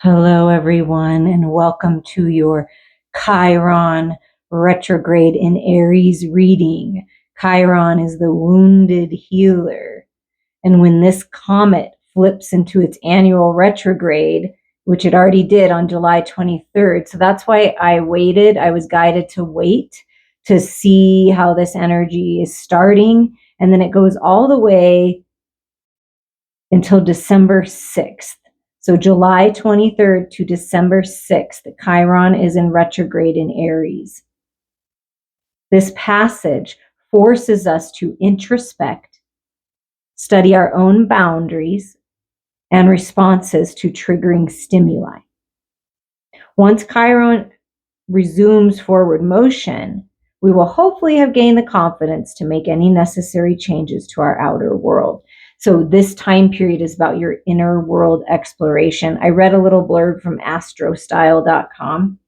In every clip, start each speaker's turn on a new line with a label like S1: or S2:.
S1: Hello, everyone, and welcome to your Chiron Retrograde in Aries reading. Chiron is the wounded healer. And when this comet flips into its annual retrograde, which it already did on July 23rd, so that's why I waited. I was guided to wait to see how this energy is starting. And then it goes all the way until December 6th. So July 23rd to December 6th, Chiron is in retrograde in Aries. This passage forces us to introspect, study our own boundaries and responses to triggering stimuli. Once Chiron resumes forward motion, we will hopefully have gained the confidence to make any necessary changes to our outer world. So this time period is about your inner world exploration. I read a little blurb from astrostyle.com.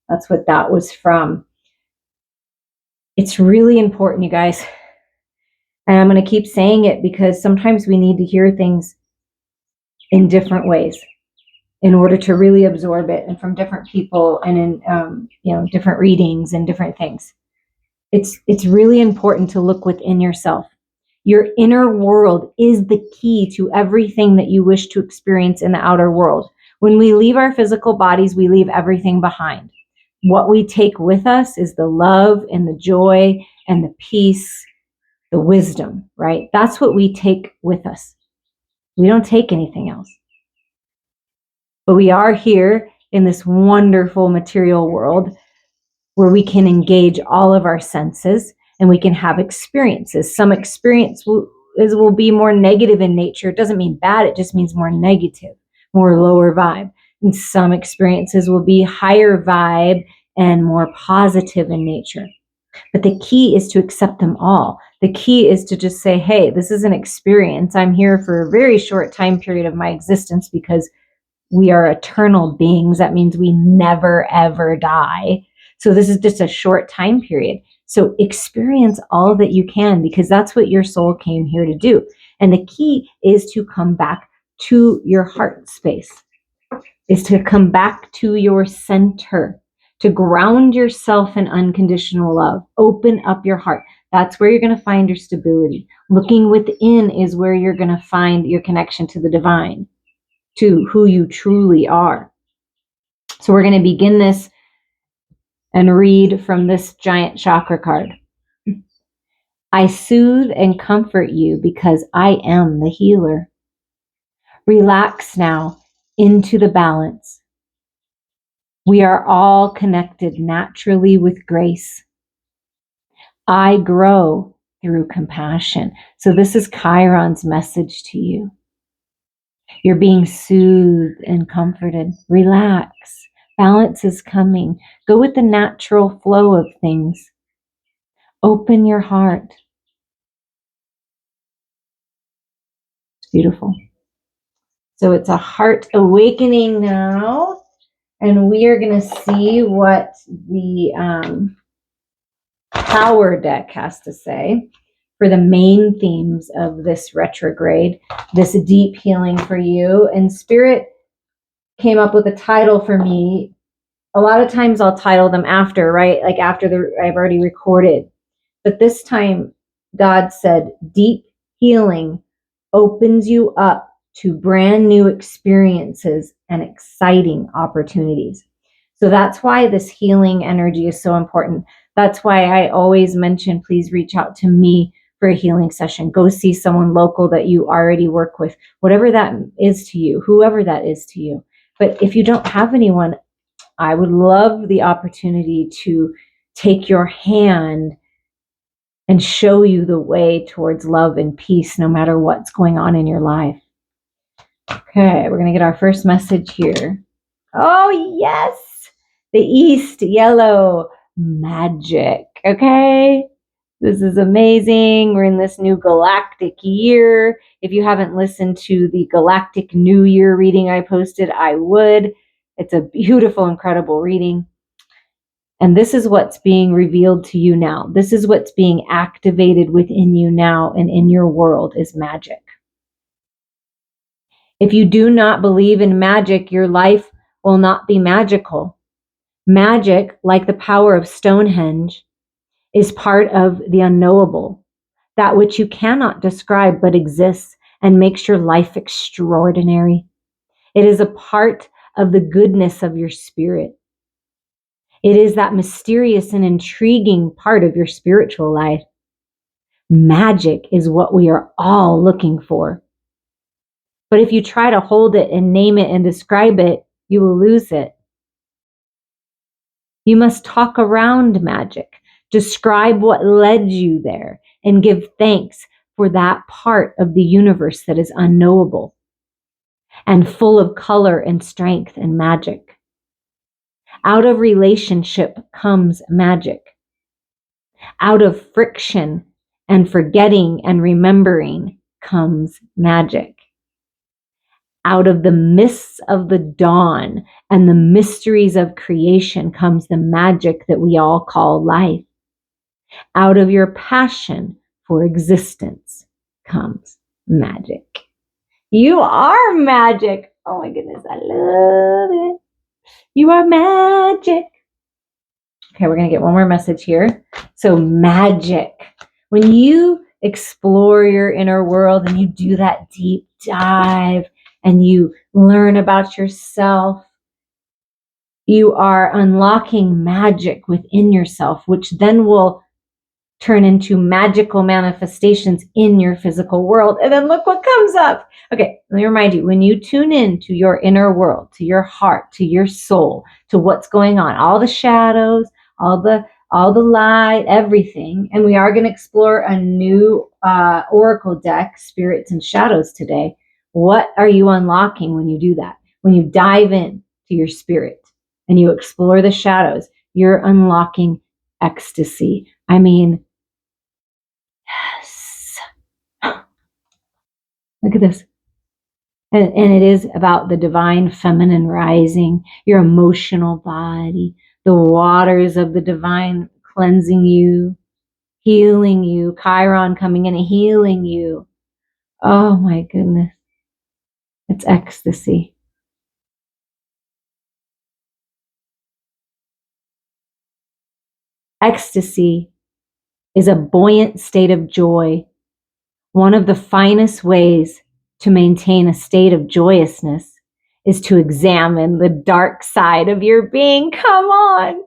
S1: That's what that was from. It's really important, you guys. And I'm going to keep saying it because sometimes we need to hear things in different ways in order to really absorb it, and from different people and in different readings and different things. It's really important to look within yourself. Your inner world is the key to everything that you wish to experience in the outer world. When we leave our physical bodies, we leave everything behind. What we take with us is the love and the joy and the peace, the wisdom, right? That's what we take with us. We don't take anything else. But we are here in this wonderful material world where we can engage all of our senses and we can have experiences. Some experience will be more negative in nature. It doesn't mean bad, it just means more negative, more lower vibe. And some experiences will be higher vibe and more positive in nature. But the key is to accept them all. The key is to just say, hey, this is an experience. I'm here for a very short time period of my existence because we are eternal beings. That means we never, ever die. So this is just a short time period. So experience all that you can, because that's what your soul came here to do. And the key is to come back to your heart space, is to come back to your center, to ground yourself in unconditional love. Open up your heart. That's where you're going to find your stability. Looking within is where you're going to find your connection to the divine, to who you truly are. So we're going to begin this and read from this giant chakra card. I soothe and comfort you because I am the healer. Relax now into the balance. We are all connected naturally with grace. I grow through compassion. So this is Chiron's message to you. You're being soothed and comforted. Relax. Balance is coming. Go with the natural flow of things. Open your heart. It's beautiful. So it's a heart awakening now. And we are going to see what the Power deck has to say for the main themes of this retrograde, this deep healing for you. And Spirit came up with a title for me. A lot of times I'll title them after, right? Like after I've already recorded. But this time God said, deep healing opens you up to brand new experiences and exciting opportunities. So that's why this healing energy is so important. That's why I always mention, please reach out to me for a healing session. Go see someone local that you already work with, whatever that is to you, whoever that is to you. But if you don't have anyone, I would love the opportunity to take your hand and show you the way towards love and peace, no matter what's going on in your life. Okay, we're going to get our first message here. Oh, yes! The East yellow magic. Okay, this is amazing. We're in this new galactic year. If you haven't listened to the Galactic New Year reading I posted, I would. It's a beautiful, incredible reading. And this is what's being revealed to you now. This is what's being activated within you now and in your world is magic. If you do not believe in magic, your life will not be magical. Magic, like the power of Stonehenge, is part of the unknowable, that which you cannot describe but exists and makes your life extraordinary. It is a part of the goodness of your spirit. It is that mysterious and intriguing part of your spiritual life. Magic is what we are all looking for. But if you try to hold it and name it and describe it, you will lose it. You must talk around magic, describe what led you there, and give thanks for that part of the universe that is unknowable and full of color and strength and magic. Out of relationship comes magic. Out of friction and forgetting and remembering comes magic. Out of the mists of the dawn and the mysteries of creation comes the magic that we all call life. Out of your passion for existence comes magic. You are magic. Oh my goodness, I love it. You are magic. Okay, we're going to get one more message here. So magic. When you explore your inner world and you do that deep dive and you learn about yourself, you are unlocking magic within yourself, which then will turn into magical manifestations in your physical world. And then look what comes up. Okay, let me remind you, when you tune in to your inner world, to your heart, to your soul, to what's going on, all the shadows, all the light, everything. And we are going to explore a new oracle deck, Spirits and Shadows, today. What are you unlocking when you do that? When you dive in to your spirit and you explore the shadows, you're unlocking ecstasy. I mean, yes. Look at this. And it is about the divine feminine rising, your emotional body, the waters of the divine cleansing you, healing you, Chiron coming in and healing you. Oh my goodness. It's ecstasy. Ecstasy is a buoyant state of joy. One of the finest ways to maintain a state of joyousness is to examine the dark side of your being. Come on.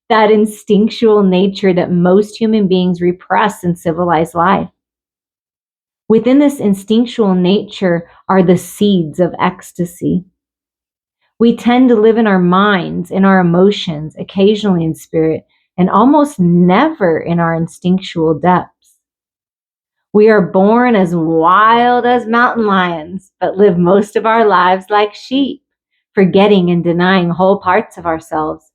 S1: That instinctual nature that most human beings repress in civilized life. Within this instinctual nature are the seeds of ecstasy. We tend to live in our minds, in our emotions, occasionally in spirit, and almost never in our instinctual depths. We are born as wild as mountain lions, but live most of our lives like sheep, forgetting and denying whole parts of ourselves.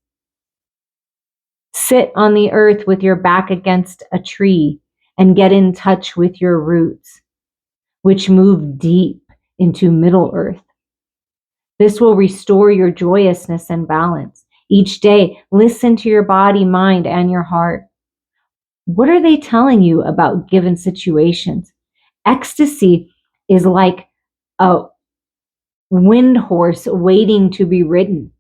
S1: Sit on the earth with your back against a tree and get in touch with your roots, which move deep into Middle Earth. This will restore your joyousness and balance. Each day, listen to your body, mind, and your heart. What are they telling you about given situations? Ecstasy is like a wind horse waiting to be ridden,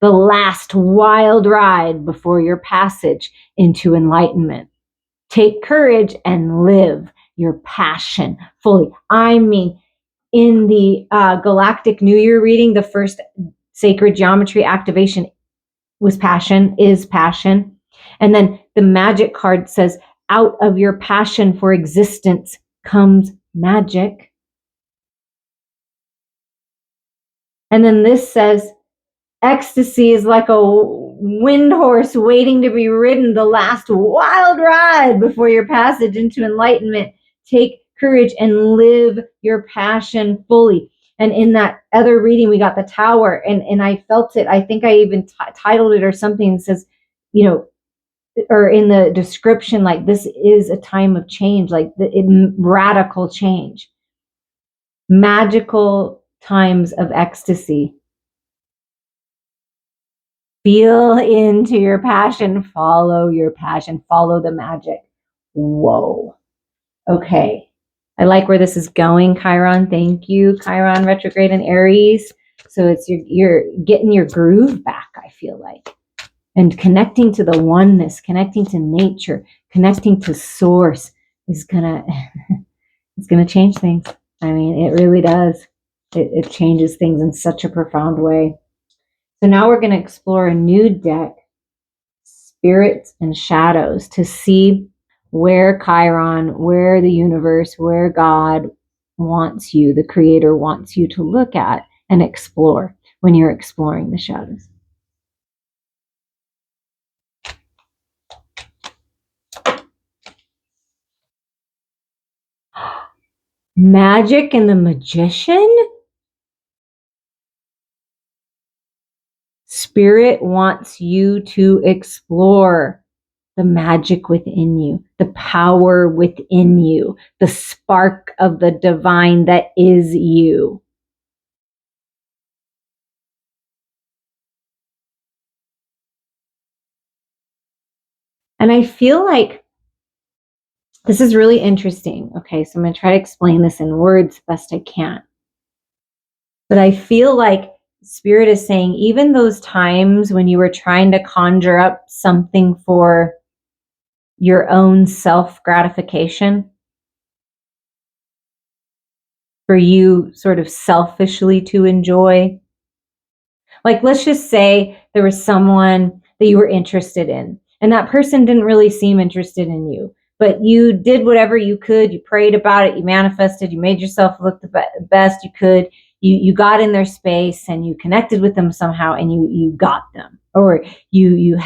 S1: the last wild ride before your passage into enlightenment. Take courage and live your passion fully. I mean, in the Galactic New Year reading, the first sacred geometry activation was passion, is passion. And then the magic card says, out of your passion for existence comes magic. And then this says, ecstasy is like a wind horse waiting to be ridden, the last wild ride before your passage into enlightenment. Take courage and live your passion fully. And in that other reading, we got the tower, and I felt it. I think I even titled it or something that says, you know, or in the description, like, this is a time of change, like radical change, magical times of ecstasy. Feel into your passion, follow your passion, follow the magic. Whoa. Okay. I like where this is going, Chiron. Thank you, Chiron retrograde in Aries. So it's you're getting your groove back, I feel like. And connecting to the oneness, connecting to nature, connecting to source is gonna it's gonna change things. I mean, it really does. It changes things in such a profound way. So now we're going to explore a new deck, Spirits and Shadows, to see where Chiron, where the universe, where God wants you, the creator wants you to look at and explore when you're exploring the shadows. Magic and the Magician? Spirit wants you to explore the magic within you, the power within you, the spark of the divine that is you. And I feel like this is really interesting. Okay, so I'm going to try to explain this in words best I can. But I feel like Spirit is saying, even those times when you were trying to conjure up something for your own self-gratification, for you sort of selfishly to enjoy. Like, let's just say there was someone that you were interested in, and that person didn't really seem interested in you, but you did whatever you could. You prayed about it, you manifested, you made yourself look the best you could. You got in their space and you connected with them somehow, and you got them, or you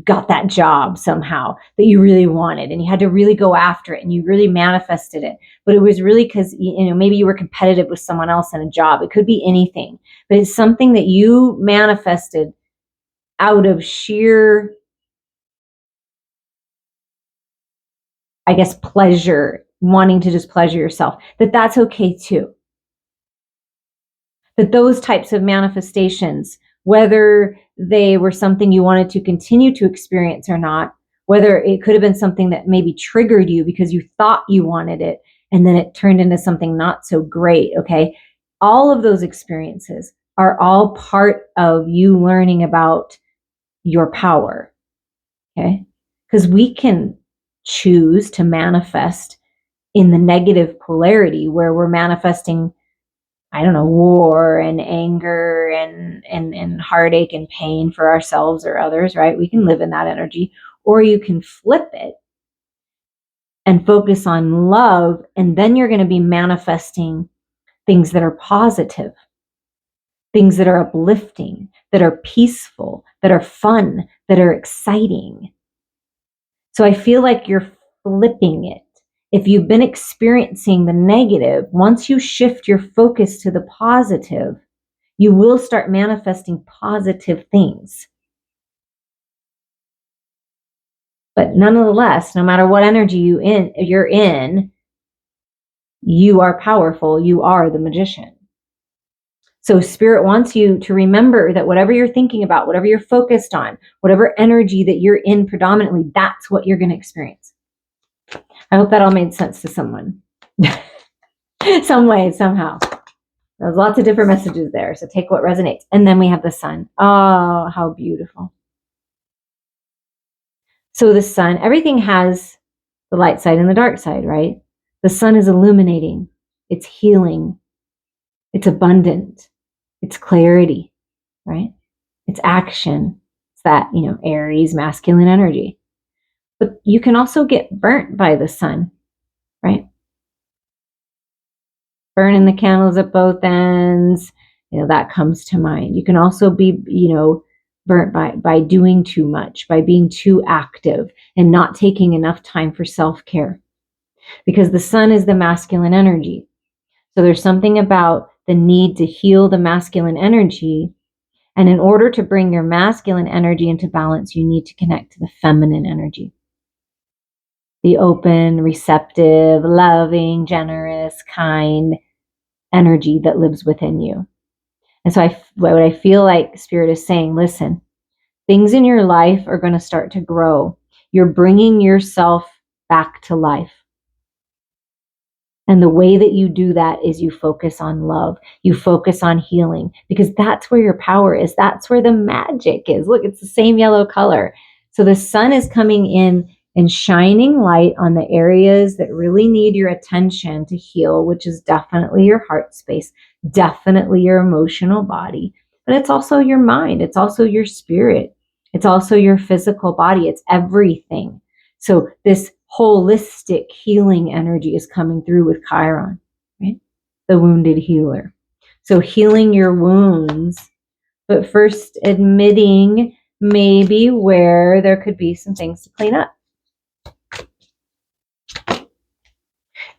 S1: got that job somehow that you really wanted, and you had to really go after it, and you really manifested it. But it was really because, maybe you were competitive with someone else in a job. It could be anything, but it's something that you manifested out of sheer, I guess, pleasure, wanting to just pleasure yourself. That's okay too. That those types of manifestations, whether they were something you wanted to continue to experience or not, whether it could have been something that maybe triggered you because you thought you wanted it and then it turned into something not so great, okay? All of those experiences are all part of you learning about your power, okay? Because we can choose to manifest in the negative polarity where we're manifesting, I don't know, war and anger and heartache and pain for ourselves or others, right? We can live in that energy. Or you can flip it and focus on love, and then you're going to be manifesting things that are positive, things that are uplifting, that are peaceful, that are fun, that are exciting. So I feel like you're flipping it. If you've been experiencing the negative, once you shift your focus to the positive, you will start manifesting positive things. But nonetheless, no matter what energy you're in, you are powerful. You are the magician. So Spirit wants you to remember that whatever you're thinking about, whatever you're focused on, whatever energy that you're in predominantly, that's what you're going to experience. I hope that all made sense to someone. Some way, somehow. There's lots of different messages there, so take what resonates. And then we have the sun. Oh, how beautiful. So the sun, everything has the light side and the dark side, right? The sun is illuminating, it's healing, it's abundant, it's clarity, right? It's action. It's that, Aries masculine energy. But you can also get burnt by the sun, right? Burning the candles at both ends, that comes to mind. You can also be, burnt by doing too much, by being too active and not taking enough time for self-care. Because the sun is the masculine energy. So there's something about the need to heal the masculine energy. And in order to bring your masculine energy into balance, you need to connect to the feminine energy. The open, receptive, loving, generous, kind energy that lives within you. And so what I feel like Spirit is saying, listen, things in your life are going to start to grow. You're bringing yourself back to life. And the way that you do that is you focus on love. You focus on healing, because that's where your power is. That's where the magic is. Look, it's the same yellow color. So the sun is coming in and shining light on the areas that really need your attention to heal, which is definitely your heart space, definitely your emotional body, but it's also your mind. It's also your spirit. It's also your physical body. It's everything. So this holistic healing energy is coming through with Chiron, right? The wounded healer. So healing your wounds, but first admitting maybe where there could be some things to clean up.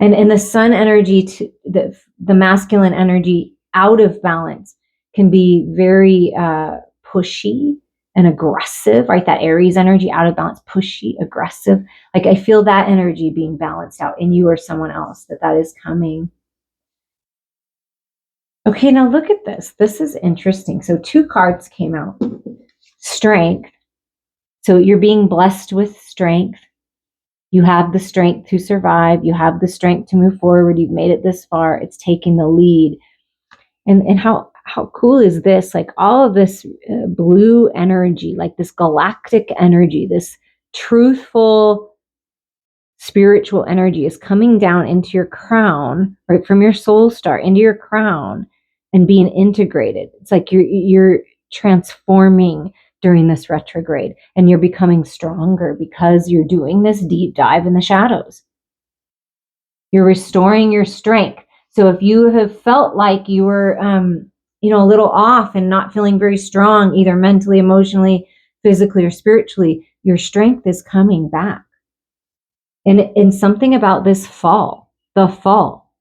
S1: And in the sun energy, to the masculine energy out of balance can be very pushy and aggressive, right? That Aries energy out of balance, pushy, aggressive. Like I feel that energy being balanced out in you or someone else, that is coming. Okay, now look at this. This is interesting. So 2 cards came out. Strength. So you're being blessed with strength. You have the strength to survive. You have the strength to move forward. You've made it this far. It's taking the lead. And how cool is this? Like all of this blue energy, like this galactic energy, this truthful spiritual energy is coming down into your crown, right from your soul star into your crown and being integrated. It's like you're transforming during this retrograde, and you're becoming stronger because you're doing this deep dive in the shadows. You're restoring your strength. So if you have felt like you were, a little off and not feeling very strong, either mentally, emotionally, physically, or spiritually, your strength is coming back. And something about this fall, the fall.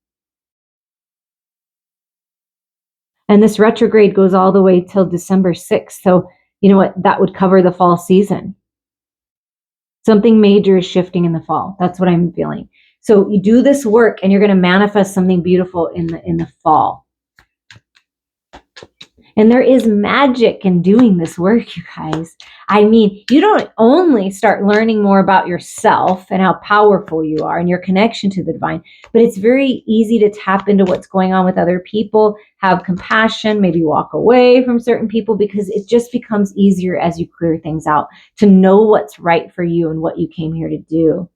S1: And this retrograde goes all the way till December 6th. So you know what? That would cover the fall season. Something major is shifting in the fall. That's what I'm feeling. So you do this work and you're going to manifest something beautiful in the fall. And there is magic in doing this work, you guys. I mean, you don't only start learning more about yourself and how powerful you are and your connection to the divine, but it's very easy to tap into what's going on with other people, have compassion, maybe walk away from certain people, because it just becomes easier as you clear things out to know what's right for you and what you came here to do.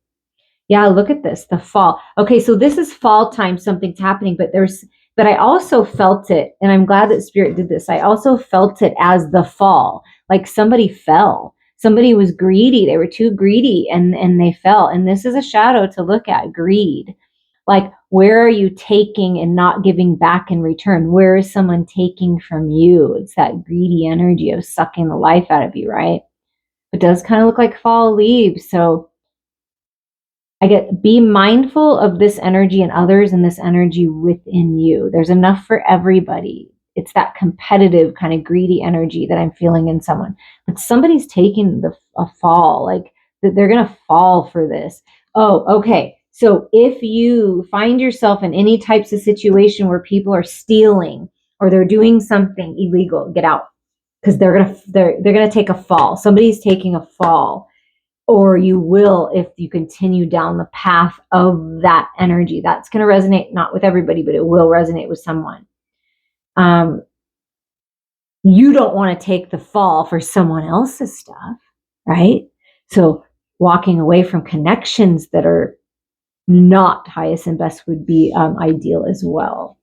S1: Yeah, look at this, the fall. Okay, so this is fall time, something's happening, but I also felt it, and I'm glad that Spirit did this. I also felt it as the fall, like somebody fell. Somebody was greedy. They were too greedy and they fell. And this is a shadow to look at, greed. Like, where are you taking and not giving back in return? Where is someone taking from you? It's that greedy energy of sucking the life out of you, right? It does kind of look like fall leaves. So be mindful of this energy and others and this energy within you. There's enough for everybody. It's that competitive kind of greedy energy that I'm feeling in someone. But somebody's taking a fall, like they're going to fall for this. Oh, okay. So if you find yourself in any types of situation where people are stealing or they're doing something illegal, get out, because they're going to take a fall. Somebody's taking a fall. Or you will if you continue down the path of that energy. That's going to resonate, not with everybody, but it will resonate with someone. You don't want to take the fall for someone else's stuff, right? So walking away from connections that are not highest and best would be ideal as well.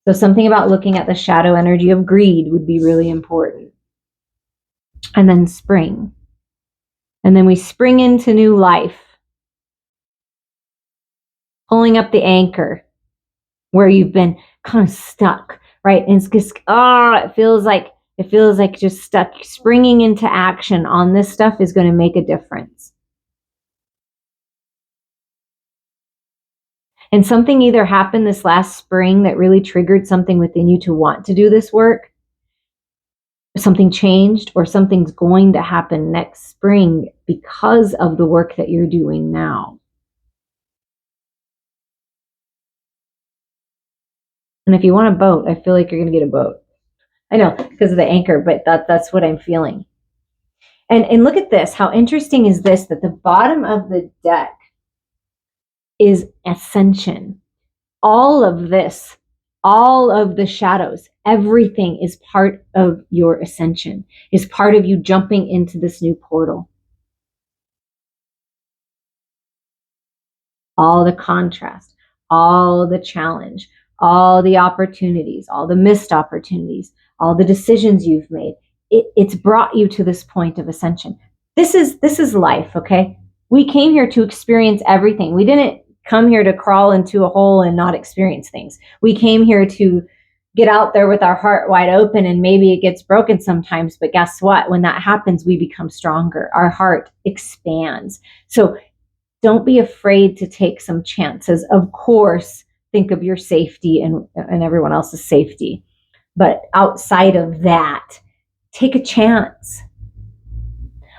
S1: So something about looking at the shadow energy of greed would be really important. And then spring. And then we spring into new life. Pulling up the anchor where you've been kind of stuck, right? And it's just, it feels like just stuck. Springing into action on this stuff is going to make a difference. And something either happened this last spring that really triggered something within you to want to do this work. Something changed, or something's going to happen next spring because of the work that you're doing now. And if you want a boat, I feel like you're going to get a boat. I know, because of the anchor, but that's what I'm feeling. And look at this. How interesting is this, that the bottom of the deck is ascension. all of this, all of the shadows, everything is part of your ascension, is part of you jumping into this new portal. All the contrast, all the challenge, all the opportunities, all the missed opportunities, all the decisions you've made. It's brought you to this point of ascension. This is life, okay? We came here to experience everything. We didn't come here to crawl into a hole and not experience things. We came here to get out there with our heart wide open, and maybe it gets broken sometimes, but guess what? When that happens, we become stronger. Our heart expands. So don't be afraid to take some chances. Of course, think of your safety and everyone else's safety. But outside of that, take a chance.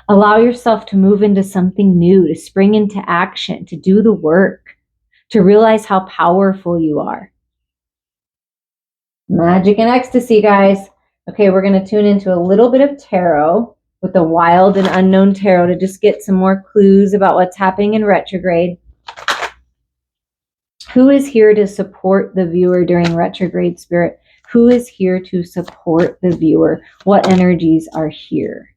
S1: Allow yourself to move into something new, to spring into action, to do the work, to realize how powerful you are. Magic and ecstasy, guys. Okay, we're going to tune into a little bit of tarot with the wild and unknown tarot to just get some more clues about what's happening in retrograde. Who is here to support the viewer during retrograde, Spirit? Who is here to support the viewer? What energies are here?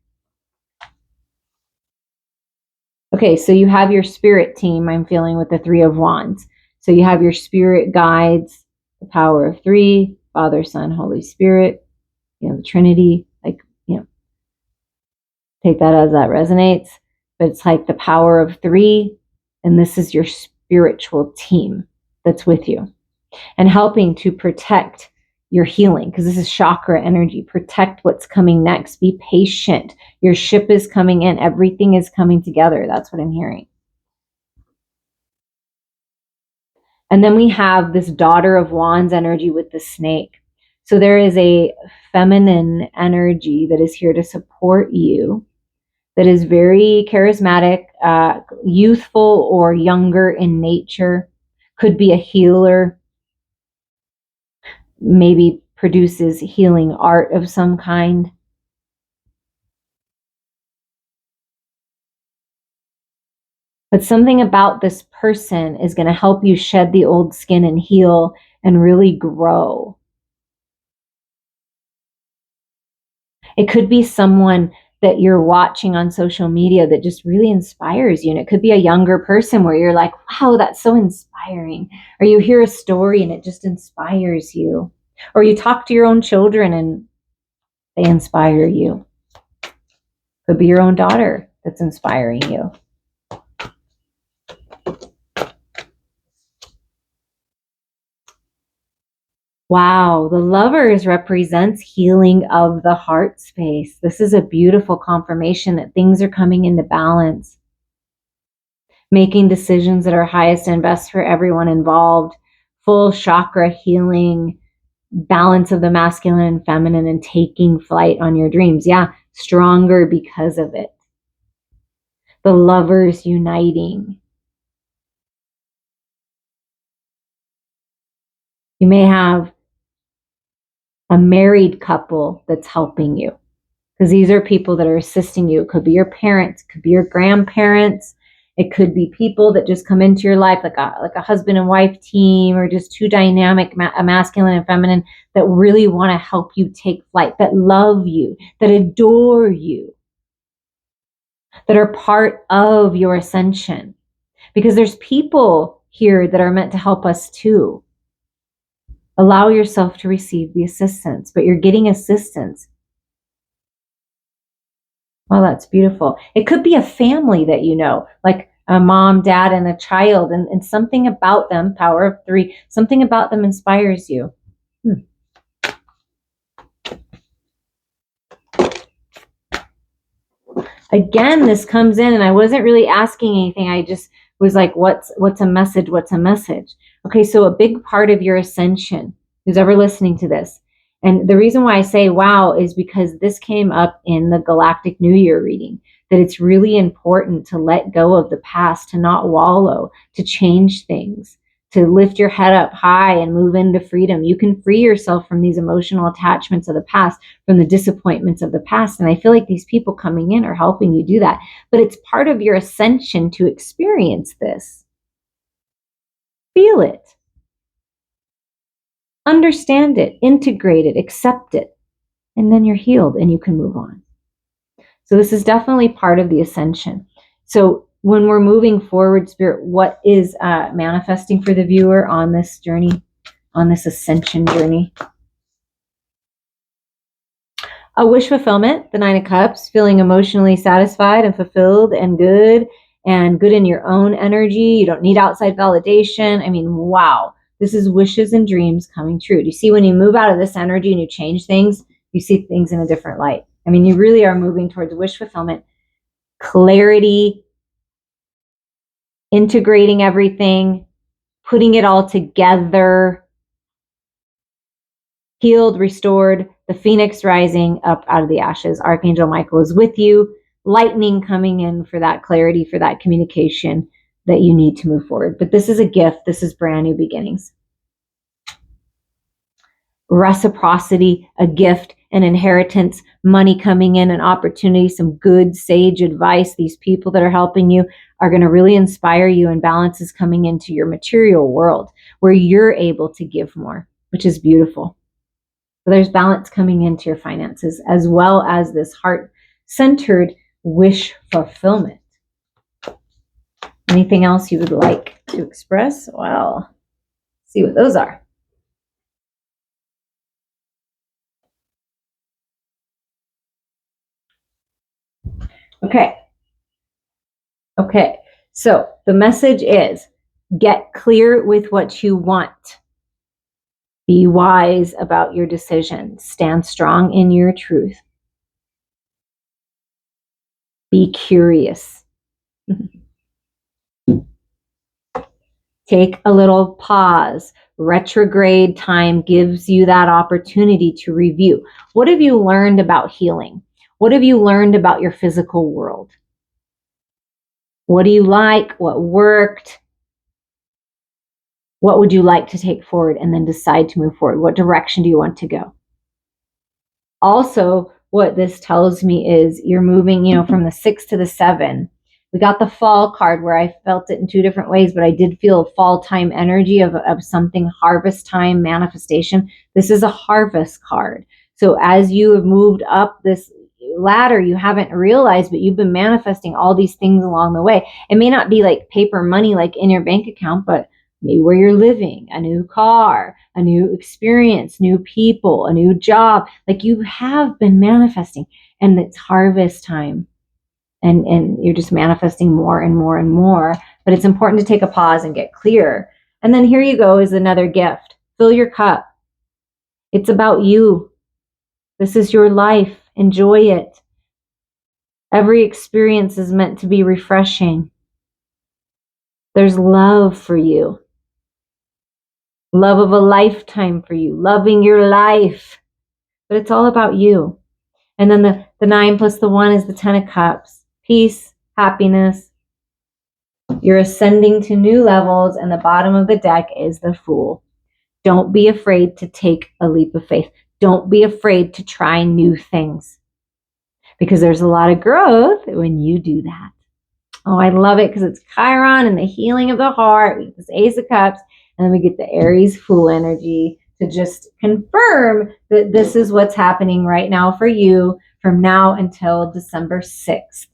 S1: Okay, so you have your spirit team, I'm feeling, with the Three of Wands. So you have your spirit guides, the power of three, Father, Son, Holy Spirit, the Trinity, take that as that resonates. But it's like the power of three, and this is your spiritual team that's with you and helping to protect your healing, because this is chakra energy. Protect what's coming next. Be patient. Your ship is coming in. Everything is coming together. That's what I'm hearing. And then we have this Daughter of Wands energy with the snake. So there is a feminine energy that is here to support you, that is very charismatic, youthful or younger in nature, could be a healer, maybe produces healing art of some kind. But something about this person is going to help you shed the old skin and heal and really grow. It could be someone that you're watching on social media that just really inspires you. And it could be a younger person where you're like, wow, that's so inspiring. Or you hear a story and it just inspires you. Or you talk to your own children and they inspire you. Could be your own daughter that's inspiring you. Wow, the Lovers represents healing of the heart space. This is a beautiful confirmation that things are coming into balance. Making decisions that are highest and best for everyone involved. Full chakra healing, balance of the masculine and feminine, and taking flight on your dreams. Yeah, stronger because of it. The Lovers uniting. You may have a married couple that's helping you, because these are people that are assisting you. It could be your parents, it could be your grandparents, it could be people that just come into your life, like a husband and wife team, or just two dynamic, a masculine and feminine, that really want to help you take flight, that love you, that adore you, that are part of your ascension. Because there's people here that are meant to help us too. Allow yourself to receive the assistance, but you're getting assistance. Oh, that's beautiful. It could be a family that you know, like a mom, dad, and a child, and something about them, power of three, something about them inspires you. Again, this comes in, and I wasn't really asking anything. I just was like, what's a message? What's a message? Okay, so a big part of your ascension, who's ever listening to this, and the reason why I say wow is because this came up in the Galactic New Year reading, that it's really important to let go of the past, to not wallow, to change things, to lift your head up high and move into freedom. You can free yourself from these emotional attachments of the past, from the disappointments of the past. And I feel like these people coming in are helping you do that. But it's part of your ascension to experience this. Feel it. Understand it, integrate it, accept it, and then you're healed and you can move on. So this is definitely part of the ascension. So when we're moving forward, Spirit, what is manifesting for the viewer on this journey, on this ascension journey? A wish fulfillment, the Nine of Cups, feeling emotionally satisfied and fulfilled and good in your own energy. You don't need outside validation. I mean, wow. This is wishes and dreams coming true. Do you see when you move out of this energy and you change things, you see things in a different light? I mean, you really are moving towards wish fulfillment, clarity, integrating everything, putting it all together, healed, restored, the phoenix rising up out of the ashes. Archangel Michael is with you, lightning coming in for that clarity, for that communication that you need to move forward. But this is a gift. This is brand new beginnings. Reciprocity, a gift, an inheritance, money coming in, an opportunity, some good sage advice. These people that are helping you are going to really inspire you, and balance is coming into your material world where you're able to give more, which is beautiful. So there's balance coming into your finances, as well as this heart-centered wish fulfillment. Anything else you would like to express? Well, see what those are. Okay. So the message is, get clear with what you want. Be wise about your decisions. Stand strong in your truth. Be curious. Take a little pause. Retrograde time gives you that opportunity to review. What have you learned about healing? What have you learned about your physical world? What do you like? What worked? What would you like to take forward, and then decide to move forward? What direction do you want to go? Also, what this tells me is you're moving, from the 6 to the 7. We got the fall card where I felt it in two different ways, but I did feel a fall time energy of something, harvest time manifestation. This is a harvest card. So as you have moved up this ladder, you haven't realized, but you've been manifesting all these things along the way. It may not be like paper money, like in your bank account, but maybe where you're living, a new car, a new experience, new people, a new job. Like you have been manifesting, and it's harvest time. And you're just manifesting more and more and more. But it's important to take a pause and get clear. And then here you go is another gift. Fill your cup. It's about you. This is your life. Enjoy it. Every experience is meant to be refreshing. There's love for you. Love of a lifetime for you. Loving your life. But it's all about you. And then the 9 plus the 1 is the 10 of Cups. Peace, happiness. You're ascending to new levels, and the bottom of the deck is the Fool. Don't be afraid to take a leap of faith. Don't be afraid to try new things, because there's a lot of growth when you do that. Oh, I love it because it's Chiron and the healing of the heart. We get this Ace of Cups, and then we get the Aries Fool energy to just confirm that this is what's happening right now for you from now until December 6th.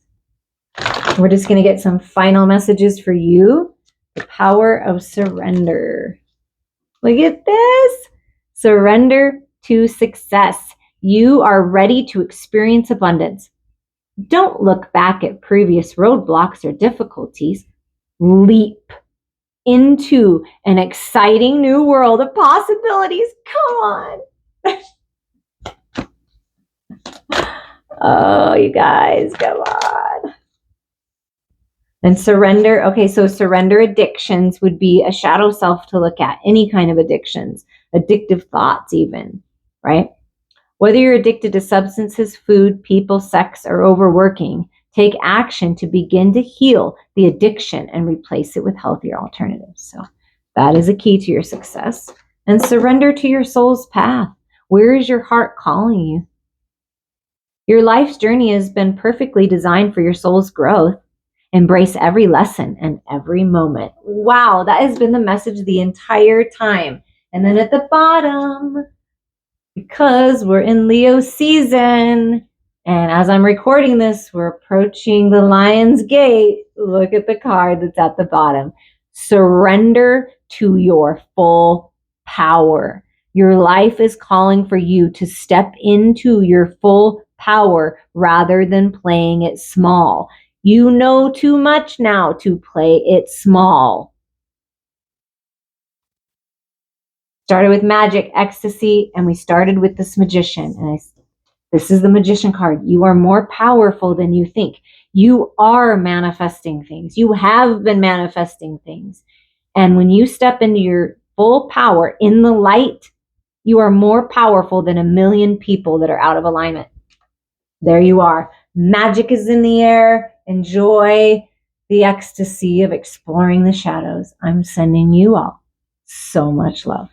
S1: We're just going to get some final messages for you. The power of surrender. Look at this. Surrender to success. You are ready to experience abundance. Don't look back at previous roadblocks or difficulties. Leap into an exciting new world of possibilities. Come on. Oh, you guys, come on. And surrender. Okay, so surrender addictions would be a shadow self to look at. Any kind of addictions, addictive thoughts even, right? Whether you're addicted to substances, food, people, sex, or overworking, take action to begin to heal the addiction and replace it with healthier alternatives. So that is a key to your success. And surrender to your soul's path. Where is your heart calling you? Your life's journey has been perfectly designed for your soul's growth. Embrace every lesson and every moment. Wow, that has been the message the entire time. And then at the bottom, because we're in Leo season, and as I'm recording this, we're approaching the Lion's Gate. Look at the card that's at the bottom. Surrender to your full power. Your life is calling for you to step into your full power rather than playing it small. You know too much now to play it small. Started with magic, ecstasy, and we started with this magician. And this is the magician card. You are more powerful than you think. You are manifesting things. You have been manifesting things. And when you step into your full power in the light, you are more powerful than a million people that are out of alignment. There you are. Magic is in the air. Enjoy the ecstasy of exploring the shadows. I'm sending you all so much love.